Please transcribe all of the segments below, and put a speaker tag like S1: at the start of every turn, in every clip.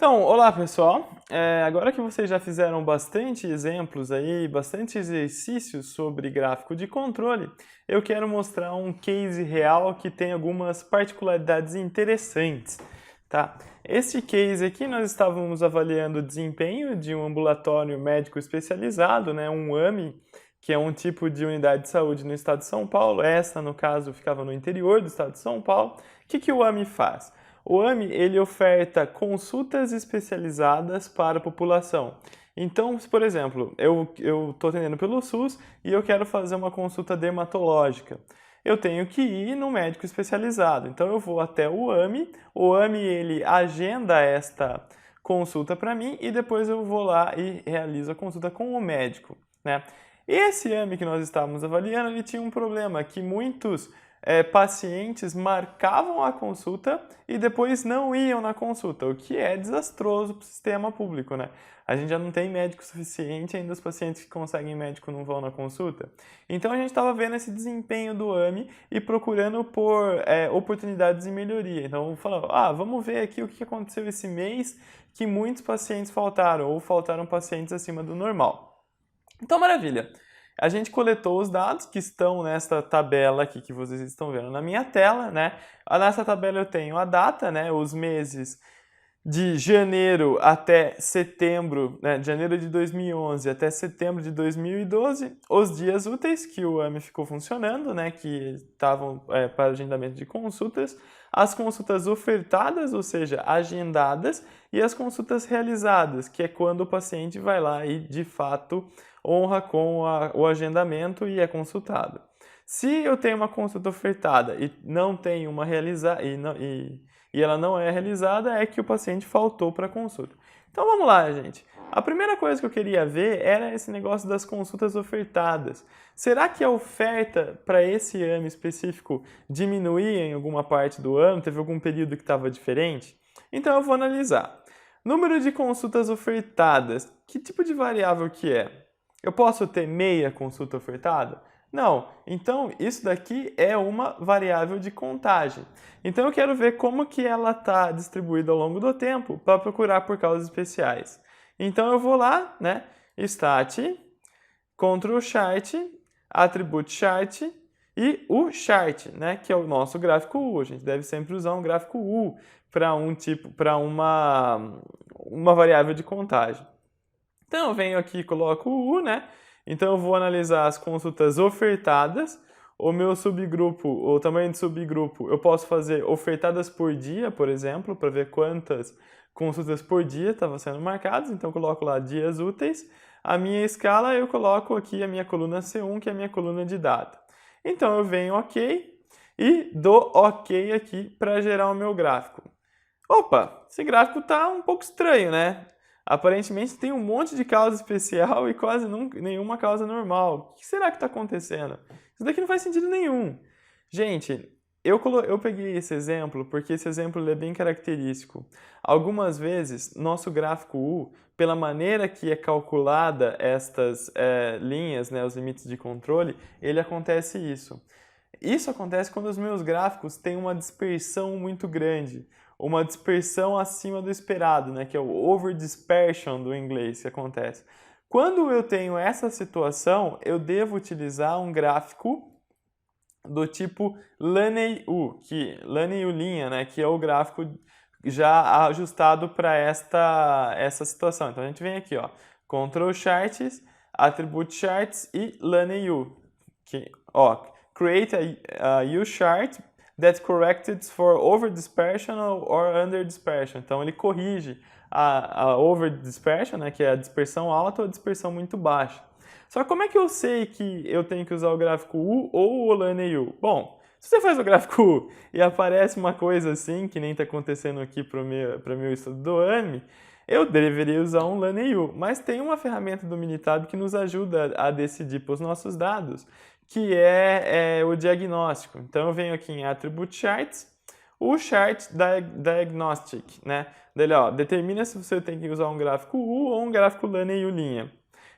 S1: Então, olá pessoal. Agora que vocês já fizeram bastante exemplos aí, bastante exercícios sobre gráfico de controle, eu quero mostrar um case real que tem algumas particularidades interessantes, tá? Este case aqui nós estávamos avaliando o desempenho de um ambulatório médico especializado, né, um AMI, que é um tipo de unidade de saúde no estado de São Paulo. Essa, no caso, ficava no interior do estado de São Paulo. O que o AMI faz? O AMI ele oferta consultas especializadas para a população. Então, por exemplo, eu estou atendendo pelo SUS e eu quero fazer uma consulta dermatológica. Eu tenho que ir no médico especializado. Então, eu vou até o AMI ele agenda esta consulta para mim e depois eu vou lá e realizo a consulta com o médico, né? Esse AMI que nós estávamos avaliando, ele tinha um problema que muitos pacientes marcavam a consulta e depois não iam na consulta, o que é desastroso para o sistema público, né? A gente já não tem médico suficiente, ainda os pacientes que conseguem médico não vão na consulta. Então a gente estava vendo esse desempenho do AMI e procurando por oportunidades de melhoria. Então falando, vamos ver aqui o que aconteceu esse mês que muitos pacientes faltaram ou faltaram pacientes acima do normal. Então, maravilha! A gente coletou os dados que estão nessa tabela aqui que vocês estão vendo na minha tela, né? Nessa tabela eu tenho a data, né? Os meses de janeiro até setembro, né? De janeiro de 2011 até setembro de 2012, os dias úteis que o AMI ficou funcionando, né? Que estavam para agendamento de consultas, as consultas ofertadas, ou seja, agendadas, e as consultas realizadas, que é quando o paciente vai lá e de fato honra com o agendamento e é consultado. Se eu tenho uma consulta ofertada e não tenho uma realizada e ela não é realizada, é que o paciente faltou para a consulta. Então vamos lá, gente. A primeira coisa que eu queria ver era esse negócio das consultas ofertadas. Será que a oferta para esse ano específico diminuía em alguma parte do ano? Teve algum período que estava diferente? Então eu vou analisar. Número de consultas ofertadas. Que tipo de variável que é? Eu posso ter meia consulta ofertada? Não. Então, isso daqui é uma variável de contagem. Então, eu quero ver como que ela está distribuída ao longo do tempo para procurar por causas especiais. Então, eu vou lá, né? Stat, Ctrl Chart, Attribute Chart e o Chart, né? Que é o nosso gráfico U. A gente deve sempre usar um gráfico U para uma variável de contagem. Então eu venho aqui e coloco o U, né? Então eu vou analisar as consultas ofertadas, o meu subgrupo, o tamanho de subgrupo, eu posso fazer ofertadas por dia, por exemplo, para ver quantas consultas por dia estavam sendo marcadas, então eu coloco lá dias úteis. A minha escala eu coloco aqui a minha coluna C1, que é a minha coluna de data. Então eu venho OK e dou OK aqui para gerar o meu gráfico. Opa, esse gráfico está um pouco estranho, né? Aparentemente tem um monte de causa especial e quase nenhuma causa normal. O que será que está acontecendo? Isso daqui não faz sentido nenhum. Gente, eu peguei esse exemplo porque esse exemplo é bem característico. Algumas vezes, nosso gráfico U, pela maneira que é calculada estas linhas, né, os limites de controle, ele acontece isso. Isso acontece quando os meus gráficos têm uma dispersão muito grande, uma dispersão acima do esperado, né, que é o over dispersion do inglês que acontece. Quando eu tenho essa situação, eu devo utilizar um gráfico do tipo Laney-U, Laney-U', né, que é o gráfico já ajustado para essa situação. Então a gente vem aqui, ó, Ctrl Charts, Attribute Charts e Laney-U, que, ó, create a U-chart that corrects for over dispersion or under dispersion. Então ele corrige a over dispersion, né, que é a dispersão alta ou a dispersão muito baixa. Só que como é que eu sei que eu tenho que usar o gráfico U ou o Laney-U? Bom, se você faz o gráfico U e aparece uma coisa assim, que nem está acontecendo aqui para o meu estudo do AMI, eu deveria usar um Laney-U. Mas tem uma ferramenta do Minitab que nos ajuda a decidir para os nossos dados, que é o diagnóstico. Então eu venho aqui em Attribute Charts, o Chart Diagnostic, né? Dele, ó, determina se você tem que usar um gráfico U ou um gráfico Laney-U'.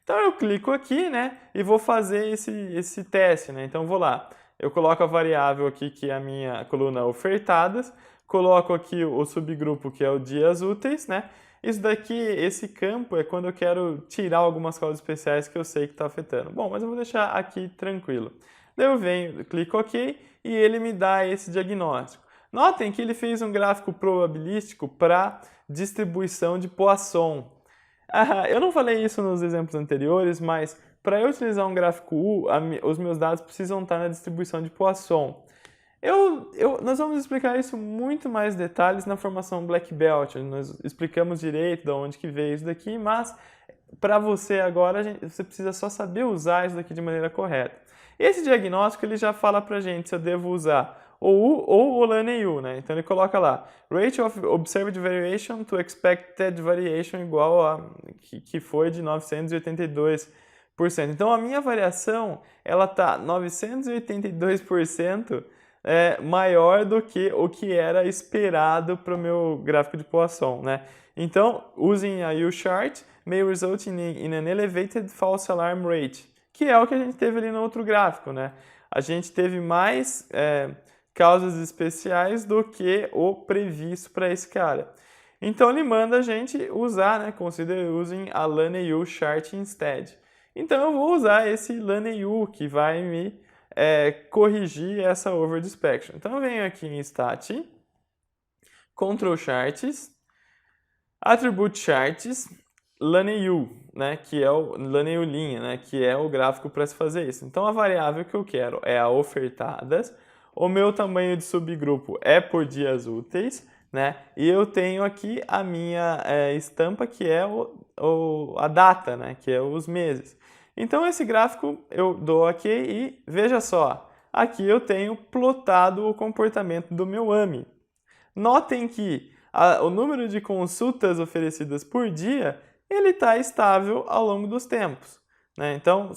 S1: Então eu clico aqui, né, e vou fazer esse teste, né? Então vou lá, eu coloco a variável aqui que é a minha coluna ofertadas, coloco aqui o subgrupo que é o dias úteis, né? Isso daqui, esse campo é quando eu quero tirar algumas causas especiais que eu sei que está afetando. Bom, mas eu vou deixar aqui tranquilo. Daí eu venho, clico OK e ele me dá esse diagnóstico. Notem que ele fez um gráfico probabilístico para distribuição de Poisson. Eu não falei isso nos exemplos anteriores, mas para eu utilizar um gráfico U, os meus dados precisam estar na distribuição de Poisson. Nós vamos explicar isso muito mais detalhes na formação Black Belt, onde nós explicamos direito de onde que veio isso daqui, mas para você agora, você precisa só saber usar isso daqui de maneira correta. Esse diagnóstico ele já fala para a gente se eu devo usar o U ou o LANEU, né? Então ele coloca lá, Rate of Observed Variation to Expected Variation igual a, que foi de 982%. Então a minha variação, ela está 982% maior do que o que era esperado para o meu gráfico de Poisson, né? Então, using a U-chart may result in an elevated false alarm rate, que é o que a gente teve ali no outro gráfico, né? A gente teve mais causas especiais do que o previsto para esse cara. Então ele manda a gente usar, né? Consider using a LANEU chart instead. Então eu vou usar esse LANEU que vai me corrigir essa overdispection. Então eu venho aqui em Stat, Control Charts, Attribute Charts, LANEU, né, que é o LANEU linha, né, que é o gráfico para se fazer isso. Então a variável que eu quero é a ofertadas, o meu tamanho de subgrupo é por dias úteis, né, e eu tenho aqui a minha estampa que é a data, né, que é os meses. Então esse gráfico eu dou OK e veja só, aqui eu tenho plotado o comportamento do meu AMI. Notem que o número de consultas oferecidas por dia ele está estável ao longo dos tempos, né? Então,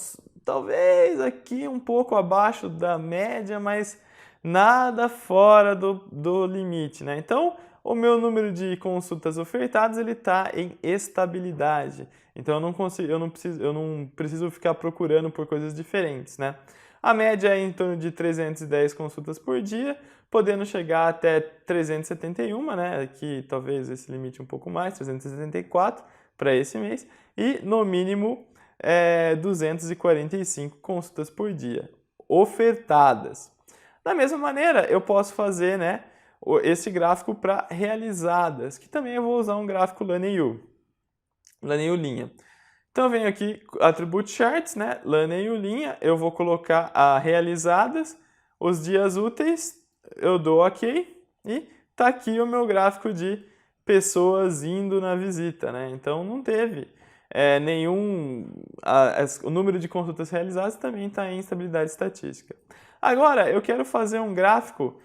S1: talvez aqui um pouco abaixo da média, mas nada fora do limite, né? Então, o meu número de consultas ofertadas ele está em estabilidade. Então, eu não preciso ficar procurando por coisas diferentes, né? A média é em torno de 310 consultas por dia, podendo chegar até 371, né? Aqui talvez esse limite um pouco mais, 374 para esse mês, e no mínimo 245 consultas por dia ofertadas. Da mesma maneira, eu posso fazer, né, esse gráfico para realizadas, que também eu vou usar um gráfico LANEU linha. Então eu venho aqui, Attribute Charts, né, LANEU linha, eu vou colocar a realizadas, os dias úteis, eu dou OK e tá aqui o meu gráfico de pessoas indo na visita, né? Então não teve o número de consultas realizadas também está em instabilidade estatística. Agora eu quero fazer um gráfico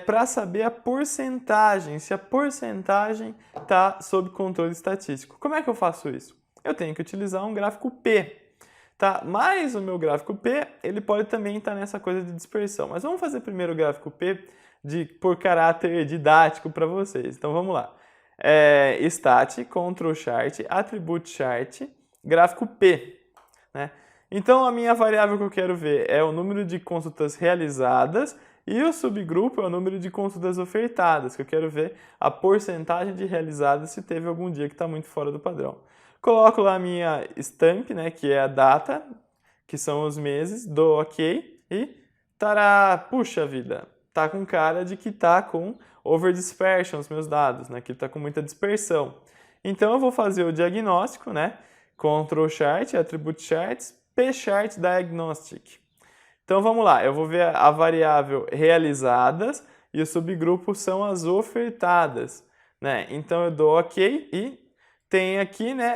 S1: para saber a porcentagem, se a porcentagem está sob controle estatístico. Como é que eu faço isso? Eu tenho que utilizar um gráfico P. Tá? Mas o meu gráfico P, ele pode também estar nessa coisa de dispersão. Mas vamos fazer primeiro o gráfico P por caráter didático para vocês. Então vamos lá. Stat, Control Chart, Attribute Chart, gráfico P. Né? Então a minha variável que eu quero ver é o número de consultas realizadas e o subgrupo é o número de consultas ofertadas, que eu quero ver a porcentagem de realizadas se teve algum dia que está muito fora do padrão. Coloco lá a minha stamp, né, que é a data, que são os meses, dou OK e tará, puxa vida, tá com cara de que tá com overdispersion os meus dados, né, que tá com muita dispersão. Então eu vou fazer o diagnóstico, né, Control Chart, Attribute Charts, P-Chart Diagnostic. Então vamos lá, eu vou ver a variável realizadas e o subgrupo são as ofertadas, né? Então eu dou OK e tem aqui, né,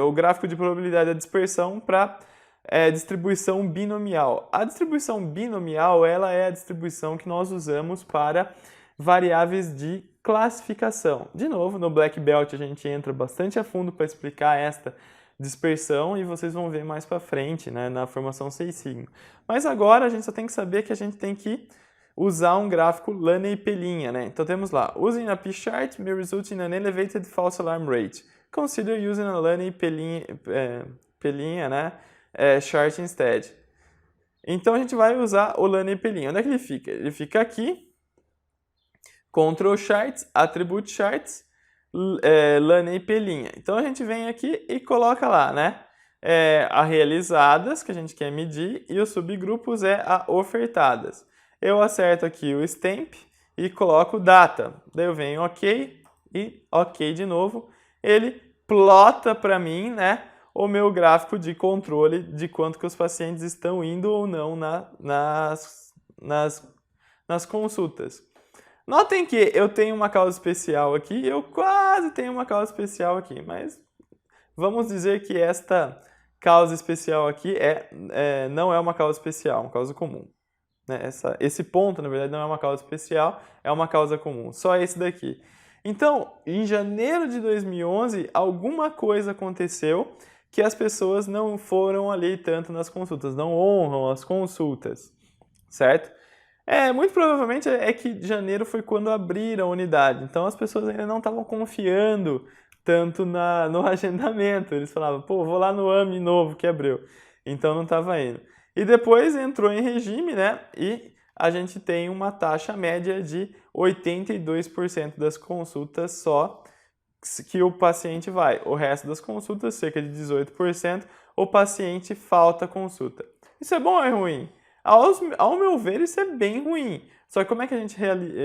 S1: o gráfico de probabilidade da dispersão para distribuição binomial. A distribuição binomial ela é a distribuição que nós usamos para variáveis de classificação. De novo, no Black Belt a gente entra bastante a fundo para explicar esta dispersão e vocês vão ver mais para frente, né, na formação 6 sigma. Mas agora a gente só tem que saber que a gente tem que usar um gráfico LANEU linha, né? Então temos lá, using a P-chart may result in an elevated false alarm rate. Consider using a LANEU linha, né, chart instead. Então a gente vai usar o LANEU linha. Onde é que ele fica? Ele fica aqui, Control Charts, Attribute Charts, Lane IP linha. Então a gente vem aqui e coloca lá, né? A realizadas, que a gente quer medir, e os subgrupos a ofertadas. Eu acerto aqui o stamp e coloco data. Daí eu venho OK e OK de novo. Ele plota para mim, né, o meu gráfico de controle de quanto que os pacientes estão indo ou não nas consultas. Notem que eu tenho uma causa especial aqui, eu quase tenho uma causa especial aqui, mas vamos dizer que esta causa especial aqui não é uma causa especial, é uma causa comum. Né? Esse ponto, na verdade, não é uma causa especial, é uma causa comum, só esse daqui. Então, em janeiro de 2011, alguma coisa aconteceu que as pessoas não foram ali tanto nas consultas, não honram as consultas, certo? Muito provavelmente que janeiro foi quando abriram a unidade, então as pessoas ainda não estavam confiando tanto no agendamento. Eles falavam, pô, vou lá no AME novo que abriu, então não estava indo. E depois entrou em regime, né, e a gente tem uma taxa média de 82% das consultas só que o paciente vai. O resto das consultas, cerca de 18%, o paciente falta consulta. Isso é bom ou é ruim? Ao meu ver, isso é bem ruim. Só que como é que a gente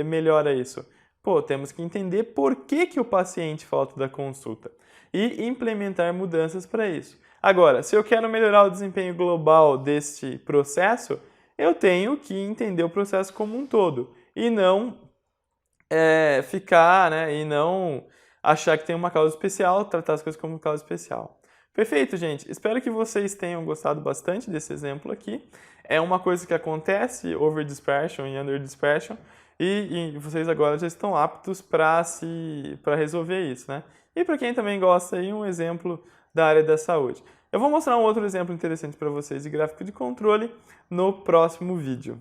S1: melhora isso? Pô, temos que entender por que o paciente falta da consulta e implementar mudanças para isso. Agora, se eu quero melhorar o desempenho global deste processo, eu tenho que entender o processo como um todo e não ficar, né, e não achar que tem uma causa especial, tratar as coisas como causa especial. Perfeito, gente. Espero que vocês tenham gostado bastante desse exemplo aqui. É uma coisa que acontece, over dispersion e under dispersion, e vocês agora já estão aptos para resolver isso, né? E para quem também gosta, aí um exemplo da área da saúde. Eu vou mostrar um outro exemplo interessante para vocês de gráfico de controle no próximo vídeo.